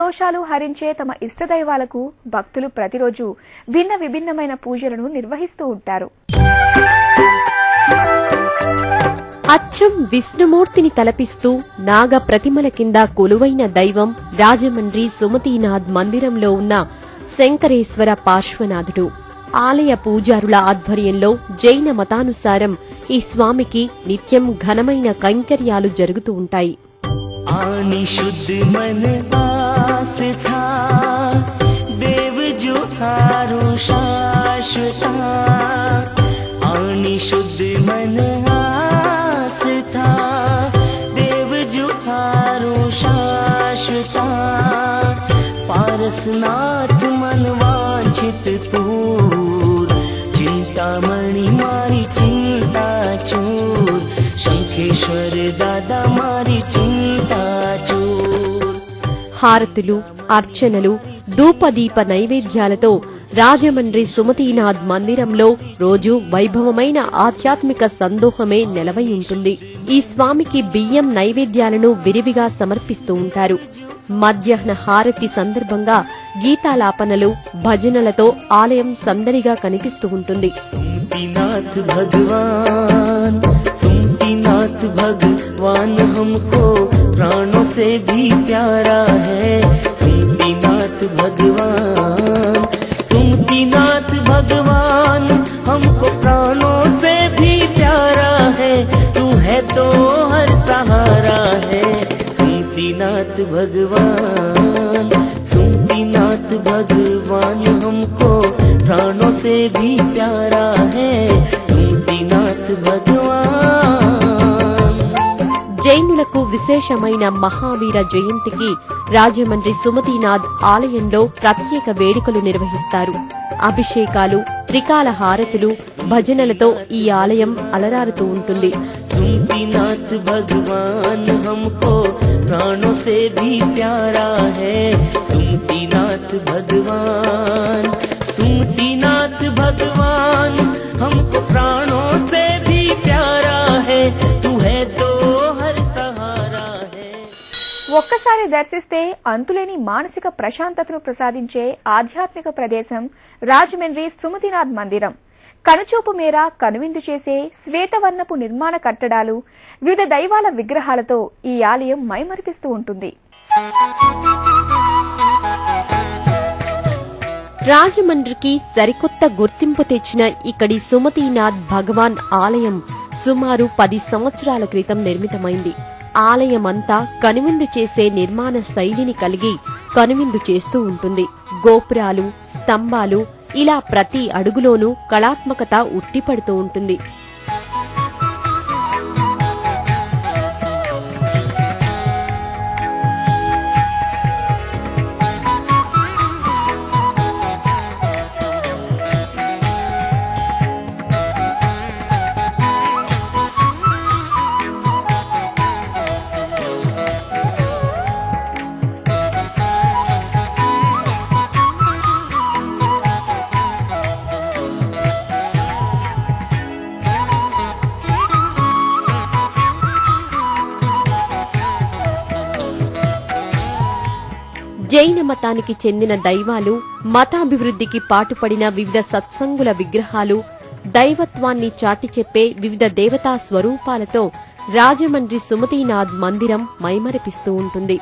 దోషాలు హరించే తమ ఇష్టదైవాలకు భక్తులు ప్రతిరోజు విభిన్నమైన పూజలను నిర్వహిస్తూ ఉంటారు. అచ్చం విష్ణుమూర్తిని తలపిస్తూ నాగ ప్రతిమల కింద కొలువైన దైవం రాజమండ్రి సుమతీనాథ్ మందిరంలో ఉన్న శంకరేశ్వర పార్శ్వనాథుడు. ఆలయ పూజారుల ఆధ్వర్యంలో జైన మతానుసారం ఈ స్వామికి నిత్యం ఘనమైన కైంకర్యాలు జరుగుతూ ఉంటాయి. पारसनाथ मन वांछित पूर चिंतामणि मारी चिंता चूर शंखेश्वर दादा मारी चिंता चूर. హారతులు, అర్చనలు, ధూపదీప నైవేద్యాలతో రాజమండ్రి సుమతీనాథ్ మందిరంలో రోజు వైభవమైన ఆధ్యాత్మిక సందోహమే నెలవై ఉంటుంది. ఈ స్వామికి బియ్యం నైవేద్యాలను విరివిగా సమర్పిస్తూ ఉంటారు. మధ్యాహ్న హారతి సందర్భంగా గీతాలాపనలు, భజనలతో ఆలయం సందడిగా కనిపిస్తూ ఉంటుంది. भगवान हमको प्राणों से भी प्यारा है. सुमतिनाथ भगवान हमको प्राणों से भी प्यारा है. तू है तो हर सहारा है. सुमतिनाथ भगवान हमको प्राणों से भी प्यारा है. सुमतिनाथ भगवान. జైనులకు విశేషమైన మహావీర జయంతికి రాజమండ్రి సుమతీనాథ్ ఆలయంలో ప్రత్యేక వేడుకలు నిర్వహిస్తారు. అభిషేకాలు, త్రికాల హారతులు, భజనలతో ఈ ఆలయం అలరారుతూ ఉంటుంది. सुमतिनाथ भगवान हमको प्राणों से भी प्यारा है. सुमतिनाथ भगवान हमको प्राणों से भी प्यारा है. तू है तो हर सहारा है. ఒక్కసారి దర్శిస్తే అంతులేని మానసిక ప్రశాంతతను ప్రసాదించే ఆధ్యాత్మిక ప్రదేశం రాజమండ్రి సుమతీనాథ్ మందిరం. కనుచూపు మేర కనువిందు చేసే శ్వేతవర్ణపు నిర్మాణ కట్టడాలు, వివిధ దైవాల విగ్రహాలతో ఈ ఆలయం మైమరిపిస్తూ ఉంటుంది. రాజమండ్రికి సరికొత్త గుర్తింపు తెచ్చిన ఇక్కడి సుమతీనాథ్ భగవాన్ ఆలయం సుమారు 10 సంవత్సరాల క్రితం నిర్మితమైంది. ఆలయమంతా కనువిందు చేసే నిర్మాణ శైలిని కలిగి కనువిందు చేస్తూ ఉంటుంది. గోపురాలు, స్తంభాలు ఇలా ప్రతి అడుగులోనూ కళాత్మకత ఉట్టిపడుతూ ఉంటుంది. జైన మతానికి చెందిన దైవాలు, మతాభివృద్ధికి పాటుపడిన వివిధ సత్సంగుల విగ్రహాలు, దైవత్వాన్ని చాటి చెప్పే వివిధ దేవతా స్వరూపాలతో రాజమండ్రి సుమతీనాథ్ మందిరం మైమరిపిస్తూ ఉంటుంది.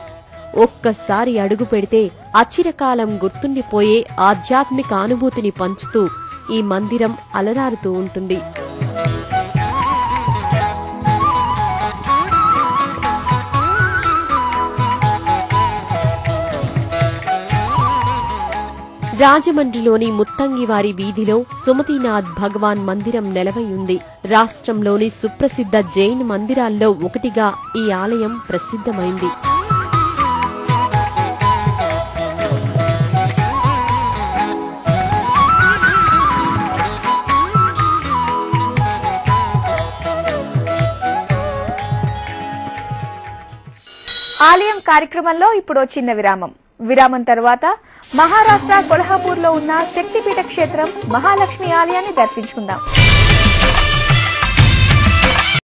ఒక్కసారి అడుగు పెడితే అచిరకాలం గుర్తుండిపోయే ఆధ్యాత్మిక అనుభూతిని పంచుతూ ఈ మందిరం అలరారుతూ ఉంటుంది. రాజమండ్రిలోని ముత్తంగివారి వీధిలో సుమతీనాథ్ భగవాన్ మందిరం నెలవై ఉంది. రాష్ట్రంలోని సుప్రసిద్ధ జైన్ మందిరాల్లో ఒకటిగా ఈ ఆలయం ప్రసిద్ధమైంది. ఆలయం కార్యక్రమంలో ఇప్పుడు చిన్న విరామం తర్వాత మహారాష్ట్ర కొల్హాపూర్లో ఉన్న శక్తిపీఠ క్షేత్రం మహాలక్ష్మి ఆలయాన్ని దర్శించుకుందాం.